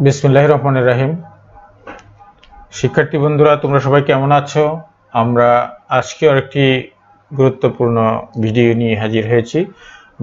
বিসমিল্লাহির রহমানির রহিম। শিক্ষার্থী বন্ধুরা, তোমরা সবাই কেমন আছো? আমরা আজকে আরেকটি গুরুত্বপূর্ণ ভিডিও নিয়ে হাজির হয়েছি,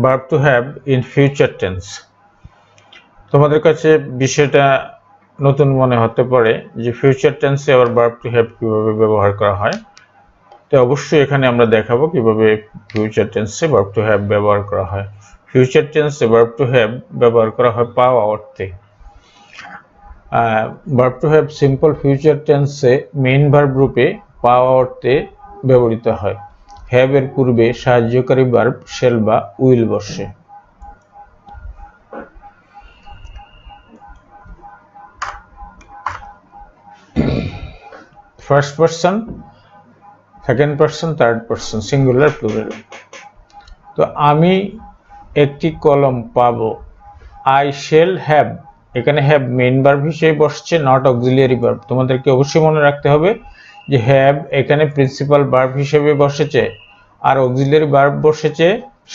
verb to have in future tense. তোমাদের কাছে বিষয়টা নতুন মনে হতে পারে যে ফিউচার টেন্সে আবার ভার্ব টু হ্যাভ কিভাবে ব্যবহার করা হয়। তো অবশ্যই এখানে আমরা দেখাবো কিভাবে ফিউচার টেন্সে ভার্ব টু হ্যাভ ব্যবহার করা হয়। ফিউচার টেন্সে ভার্ব টু হ্যাভ ব্যবহার করা হয় পাওয়া অর্থে। Verb to have simple future টেন্সে মেইন ভার্ব রূপে পাওয়া অর্থে ব্যবহৃত হয়। হ্যাভ এর পূর্বে সাহায্যকারী ভার্ব শেল বা উইল বসে। First person, second person, third person, singular, plural. তো আমি একটি কলম পাবো। আই শেল হ্যাভ, এখানে হ্যাভ মেইন ভার্ব হিসেবে বসছে, নট অক্সিলিয়ারি ভার্ব। তোমাদেরকে অবশ্যই মনে রাখতে হবে যে হ্যাভ এখানে প্রিন্সিপাল ভার্ব হিসেবে বসেছে, আর অক্সিলিয়ারি ভার্ব বসেছে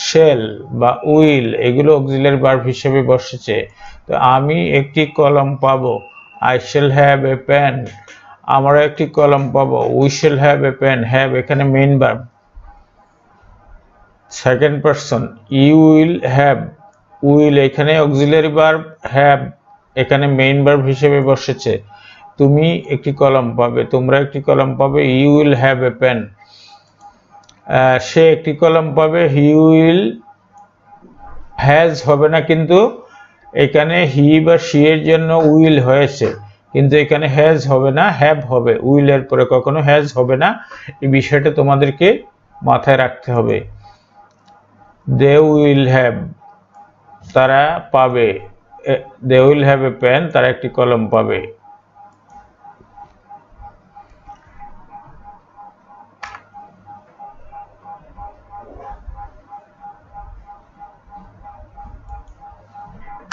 শেল বা উইল, এগুলো অক্সিলিয়ারি ভার্ব হিসেবে বসেছে। তো আমি একটি কলম পাবো, I shall have a pen. আমরা একটি কলম পাবো, we shall have a pen. Have এখানে main verb. Second person, you will have, will এখানে অক্সিলিয়ারি ভার্ব, হ্যাভ এখানে মেইন ভার্ব হিসেবে বসেছে। তুমি একটি কলম পাবে, তোমরা একটি কলম পাবে, you will have a pen. সে একটি কলম পাবে, হি উইল, হ্যাজ হবে না, কিন্তু এখানে হি বা শি এর জন্য উইল হয়েছে, কিন্তু এখানে হ্যাজ হবে না, হ্যাভ হবে। উইল এর পরে কখনো হ্যাজ হবে না, এই বিষয়টা তোমাদেরকে মাথায় রাখতে হবে। দে উইল হ্যাভ, তারা পাবে, they will have a pen, তারা একটি কলম পাবে।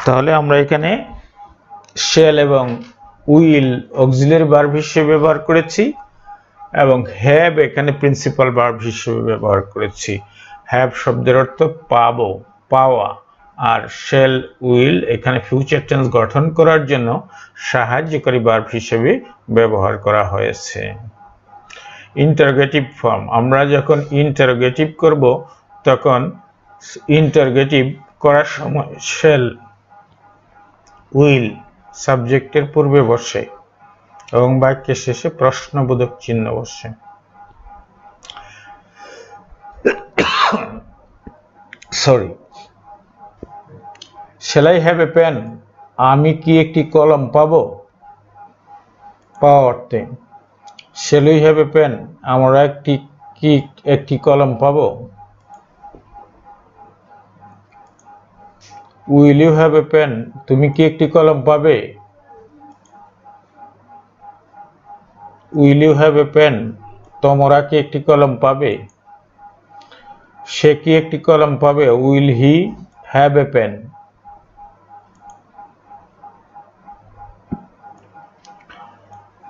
তাহলে আমরা এখানে শেল এবং উইল অক্সিলিয়ারি ভার্ব হিসেবে ব্যবহার করেছি এবং হ্যাভ এখানে প্রিন্সিপাল ভার্ব হিসেবে ব্যবহার করেছি। হ্যাভ শব্দের অর্থ পাবো, পাওয়া, আর শেল উইল এখানে ফিউচার টেন্স গঠন করার জন্য সাহায্যকারী ভার্ব হিসেবে ব্যবহার করা হয়েছে। ইন্টারোগেটিভ ফর্ম, আমরা যখন ইন্টারোগেটিভ করব তখন ইন্টারোগেটিভ করার সময় শেল উইল সাবজেক্টের পূর্বে বসে এবং বাক্যের শেষে প্রশ্নবোধক চিহ্ন বসে। Sorry, shall I have a pen, আমি কি একটি কলম পাবো, পাওয়া অর্থে। Shall we have a pen, আমরা একটি কলম পাবো। Will you have a pen, তুমি কি একটি কলম পাবে। Will you have a pen, তোমরা কি একটি কলম পাবে। সে কি একটি কলম পাবে, will he have a pen.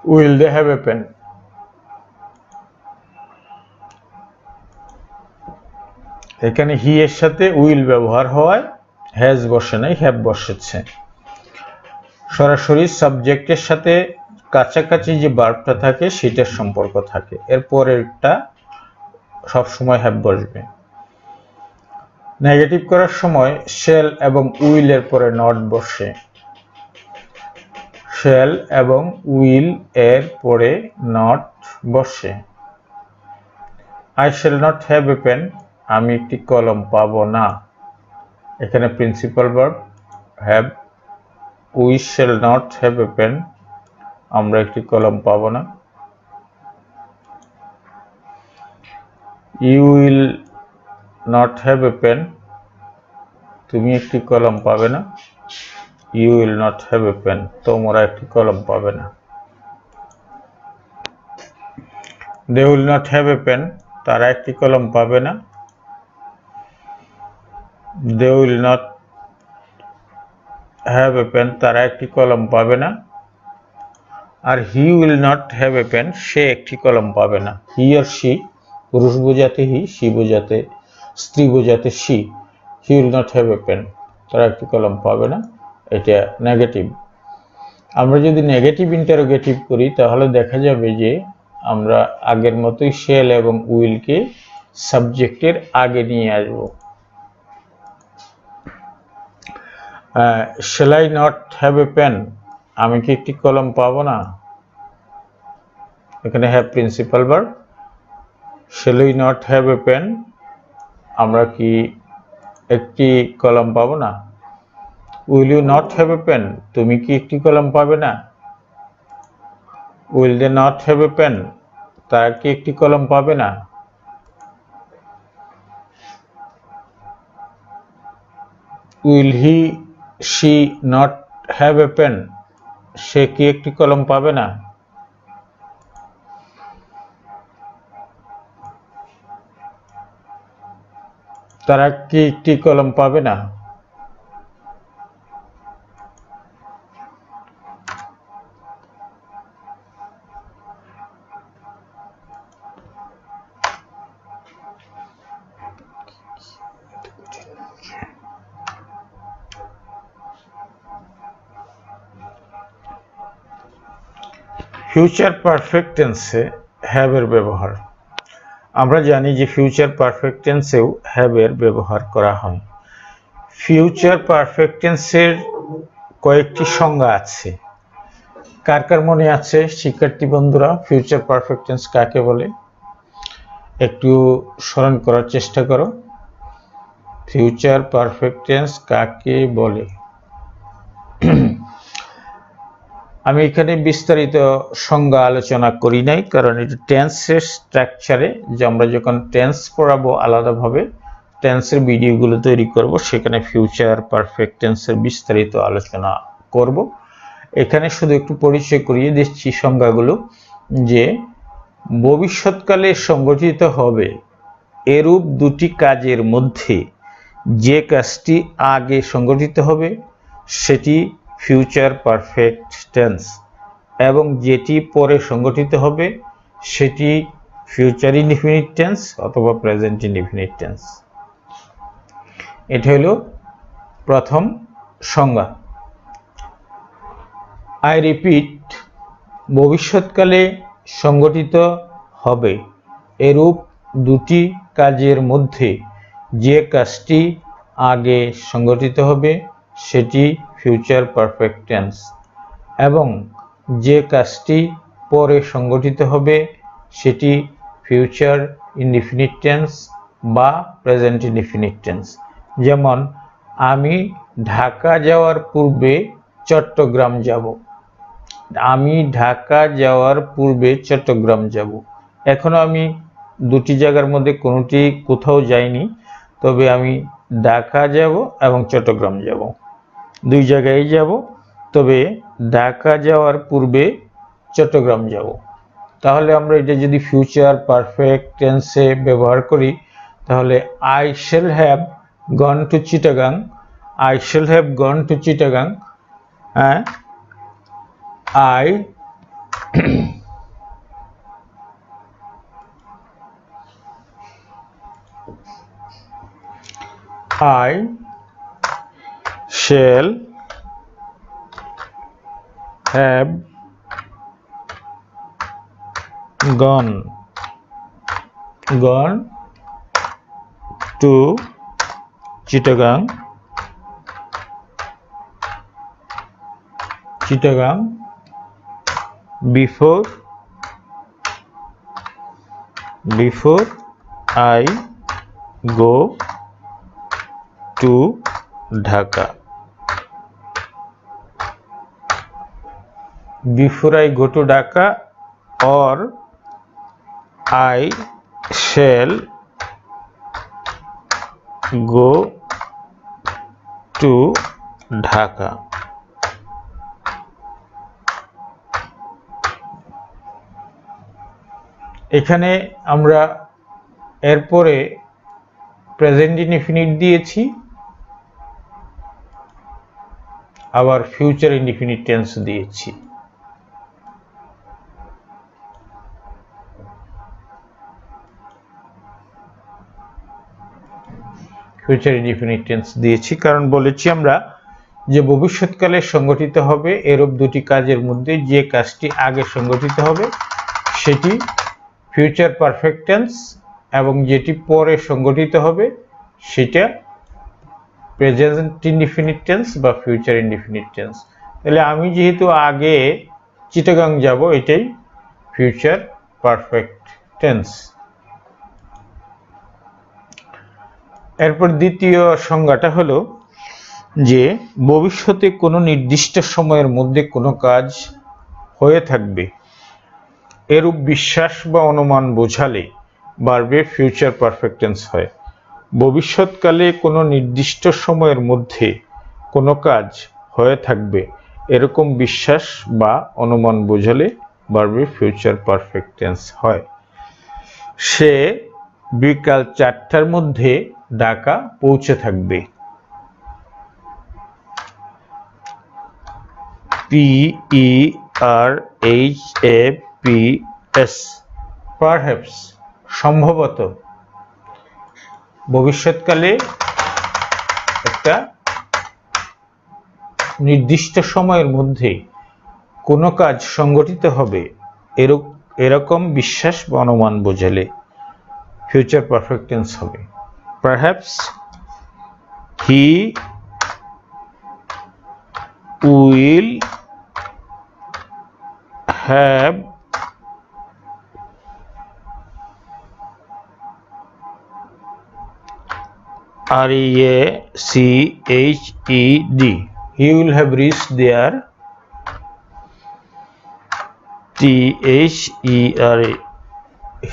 Will they have a pen. এখানে হি এর সাথে উইল ব্যবহার হওয়ায় হ্যাজ বসে নাই, হ্যাভ বসেছে। সরাসরি সাবজেক্টের সাথে কাছাকাছি যে ভার্বটা থাকে সেটার সম্পর্ক থাকে, এরপরেরটা সবসময় হ্যাভ বসবে। নেগেটিভ করার সময় শেল এবং উইল এর পরে নট বসে। শেল এবং উইল এর পরে নট বসে। I shall not have a pen, আমি একটি কলম পাবো না, এখানে principal verb have. We shall not have a pen, আমরা একটি কলম পাবো না। You will not have a pen, তুমি একটি কলম পাবে না। You will not have a pen, তোমরা একটি কলম পাবে না। They will not have a pen, তারা একটি কলম পাবে না। They will not have a pen, তারা একটি কলম পাবে না। আর he will not have a pen, সে একটি কলম পাবে না। হি আর শি, পুরুষ বোঝাতে হি, শি বোঝাতে, স্ত্রী বোঝাতে she. He will not have a pen, তারা একটি কলম পাবে না, এটা নেগেটিভ। আমরা যদি নেগেটিভ ইন্টারোগেটিভ করি তাহলে দেখা যাবে যে আমরা আগের মতোই শেল এবং উইলকে সাবজেক্টের আগে নিয়ে আসব। Shall I not have a pen, আমি কি একটি কলম পাবো না? এখানে have principal verb. Shall we not have a pen, আমরা কি একটি কলম পাবো না? Will you not have a pen, তুমি কি একটি কলম পাবে না? Will they not have a pen, তারা কি একটি কলম পাবে না? Will he she not have a pen, সে কি একটি কলম পাবে না? তারা কি একটি কলম পাবে না? ফিউচার পারফেক্ট টেন্সে হ্যাভ এর ব্যবহার। আমরা জানি যে ফিউচার পারফেক্ট টেন্সেও হ্যাভ এর ব্যবহার করা হয়। ফিউচার পারফেক্ট টেন্সের কয়েকটি সংজ্ঞা আছে। কার কার মনে আছে শিক্ষার্থী বন্ধুরা ফিউচার পারফেক্ট টেন্স কাকে বলে? একটু স্মরণ করার চেষ্টা করো। ফিউচার পারফেক্ট টেন্স কাকে বলে? আমি এখানে বিস্তারিত সংজ্ঞা আলোচনা করি নাই, কারণ এটা টেন্সের স্ট্রাকচারে, যে আমরা যখন টেন্স পড়াবো আলাদাভাবে টেন্সের ভিডিওগুলো তৈরি করব, সেখানে ফিউচার পারফেক্ট টেন্সের বিস্তারিত আলোচনা করব। এখানে শুধু একটু পরিচয় করিয়ে দিচ্ছি সংজ্ঞাগুলো, যে ভবিষ্যৎকালে সংঘটিত হবে এরূপ দুটি কাজের মধ্যে যে কাজটি আগে সংঘটিত হবে সেটি ফিউচার পারফেক্ট টেন্স, এবং যেটি পরে সংঘটিত হবে সেটি ফিউচার ইনডিফিনিট টেন্স অথবা প্রেজেন্ট ইনডিফিনিট টেন্স। এটা হলো প্রথম সংজ্ঞা। আই রিপিট, ভবিষ্যৎকালে সংঘটিত হবে এরূপ দুটি কাজের মধ্যে যে কাজটি আগে সংঘটিত হবে সেটি ফিউচার পারফেক্ট টেন্স, এবং যে কাজটি পরে সংঘটিত হবে সেটি ফিউচার ইনডিফিনিট টেন্স বা প্রেজেন্ট ইনডিফিনিট টেন্স। যেমন আমি ঢাকা যাওয়ার পূর্বে চট্টগ্রাম যাব। আমি ঢাকা যাওয়ার পূর্বে চট্টগ্রাম যাব। এখনো আমি দুটি জায়গার মধ্যে কোথাও যাইনি, তবে আমি ঢাকা যাব এবং চট্টগ্রাম যাব, দুই জায়গায় যাব, তবে ঢাকা যাওয়ার পূর্বে চট্টগ্রাম যাব। তাহলে আমরা এটা যদি ফিউচার পারফেক্ট টেন্সে ব্যবহার করি তাহলে I shall have gone to Chittagong, I shall have gone to Chittagong, I shall have gone to Chittagong before I go to Dhaka. Before I go to Dhaka, or I shall go to Dhaka. এখানে আমরা এরপরে present indefinite দিয়েছি, আবার future indefinite tense দিয়েছি। Future indefinite tense দিয়েছি কারণ বলেছি আমরা যে ভবিষ্যৎকালে সংঘটিত হবে এরূপ দুটি কাজের মধ্যে যে কাজটি আগে সংঘটিত হবে সেটি ফিউচার পারফেক্ট টেন্স এবং যেটি পরে সংঘটিত হবে সেটা প্রেজেন্ট ইনডিফিনিট টেন্স বা ফিউচার ইনডিফিনিট টেন্স। তাহলে আমি যেহেতু আগে চিটাগাং যাব, এটাই ফিউচার পারফেক্ট টেন্স। এরপর দ্বিতীয় সংজ্ঞাটা হলো যে ভবিষ্যতে কোনো নির্দিষ্ট সময়ের মধ্যে কোনো কাজ হয়ে থাকবে এরূপ বিশ্বাস বা অনুমান বোঝালে ভার্বের ফিউচার পারফেক্ট টেন্স হয়। ভবিষ্যৎকালে কোনো নির্দিষ্ট সময়ের মধ্যে কোনো কাজ হয়ে থাকবে এরকম বিশ্বাস বা অনুমান বোঝালে ভার্বের ফিউচার পারফেক্ট টেন্স হয়। সে বিকাল 4টার মধ্যে ঢাকা পৌঁছে থাকবে। PERHAPS পারহ্যাপস সম্ভবত। ভবিষ্যৎকালে একটা নির্দিষ্ট সময়ের মধ্যে কোনো কাজ সংঘটিত হবে এরকম বিশ্বাস বা অনুমান বোঝালে ফিউচার পারফেক্ট টেন্স হবে। Perhaps he will have REACHED he will have reached there THERE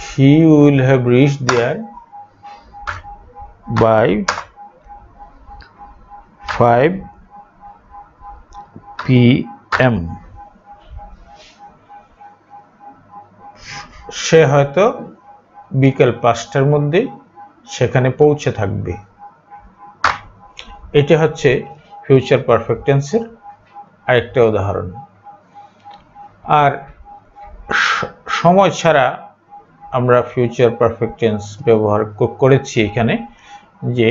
he will have reached there by 5 PM সে হয়তো বিকেল 5টার মধ্যে সেখানে পৌঁছে থাকবে। এটা হচ্ছে ফিউচার পারফেক্ট টেন্সের আরেকটা উদাহরণ। আর সময় ছাড়া আমরা ফিউচার পারফেক্ট টেন্স ব্যবহার করেছি এখানে যে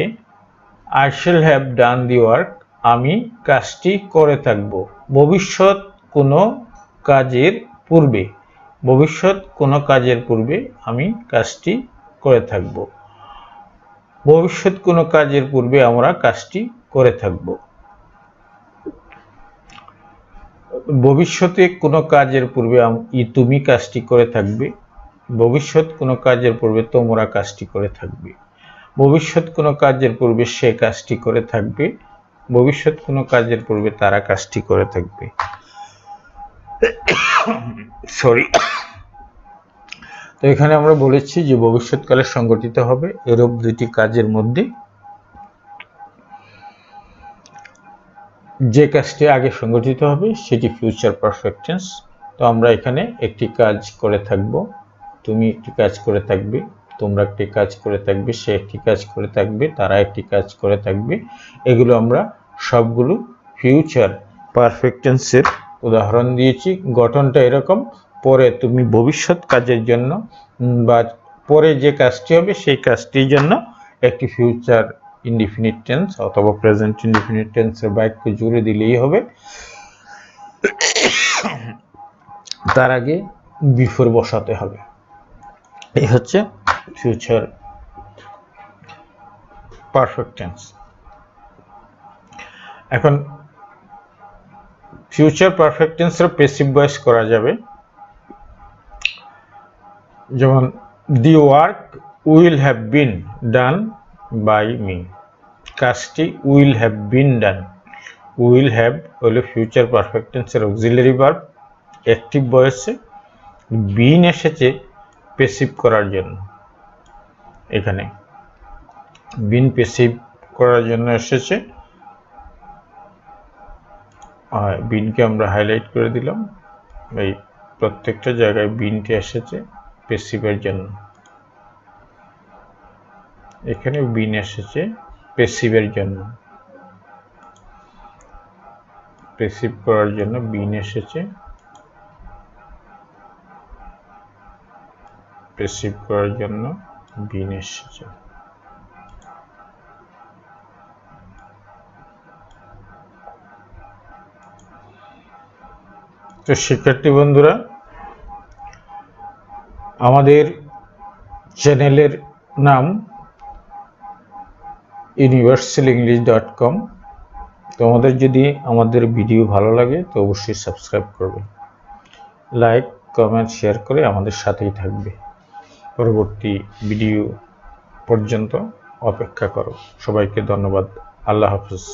I shall have done the work আমি কাজটি করে থাকব। ভবিষ্যৎ কোনো কাজের পূর্বে আমি কাজটি করে থাকব। ভবিষ্যৎ কোনো কাজের পূর্বে আমরা কাজটি করে থাকব। ভবিষ্যতে কোনো কাজের পূর্বে তুমি কাজটি করে থাকবে। ভবিষ্যৎ কোনো কাজের পূর্বে তোমরা কাজটি করে থাকবে। ভবিষ্যৎ কোনো কাজের পূর্বে সে কাজটি করে থাকবে। ভবিষ্যৎ কোনো কাজের পূর্বে তারা কাজটি করে থাকবে। সরি। তো এখানে আমরা বলেছি যে ভবিষ্যৎকালে সংঘটিত হবে এরূপ দুটি কাজের মধ্যে যে কাজটি আগে সংঘটিত হবে সেটি ফিউচার পারফেক্ট টেন্স। তো আমরা এখানে একটি কাজ করে থাকব, তুমি একটি কাজ করে থাকবে, তোমরা একটি কাজ করে থাকবে, সে একটি কাজ করে থাকবে, তারা একটি কাজ করে থাকবে। এগুলো আমরা সবগুলো ফিউচার পারফেক্ট টেন্সের উদাহরণ দিয়েছি। গঠনটা এরকম, পরে তুমি ভবিষ্যৎ কাজের জন্য বা পরে যে কাজটি হবে সেই কাজটির জন্য একটি ফিউচার ইনডিফিনিট টেন্স অথবা প্রেজেন্ট ইনডিফিনিট টেন্সের বাক্য জুড়ে দিলেই হবে। তার আগে বিফোর বসাতে হবে। এই হচ্ছে ফিউচার পারফেক্ট টেন্স। এখন ফিউচার পারফেক্ট টেন্সের প্যাসিভ ভয়েস করা যাবে, যেমন the work will have been done by me. কাজটি will have been done. Will have হলো ফিউচার পারফেক্ট টেন্সের অক্সিলারি ভার্ব, অ্যাক্টিভ ভয়েসে বিন এসেছে প্যাসিভ করার জন্য। এখানে বিন প্যাসিভ করার জন্য এসেছে, বিনকে আমরা হাইলাইট করে দিলাম। এই প্রত্যেকটা জায়গায় বিনটি এসেছে প্যাসিভের জন্য। এখানে বিন এসেছে প্যাসিভের জন্য, প্যাসিভ করার জন্য বিন এসেছে, প্যাসিভ করার জন্য বিন এসেছে। তো শিক্ষার্থী বন্ধুরা, আমাদের চ্যানেলের নাম universalenglish.com। তোমাদের যদি আমাদের ভিডিও ভালো লাগে তো অবশ্যই সাবস্ক্রাইব করবে, লাইক কমেন্ট শেয়ার করে আমাদের সাথেই থাকবে। পরবর্তী ভিডিও পর্যন্ত অপেক্ষা করো। সবাইকে ধন্যবাদ। আল্লাহ হাফেজ।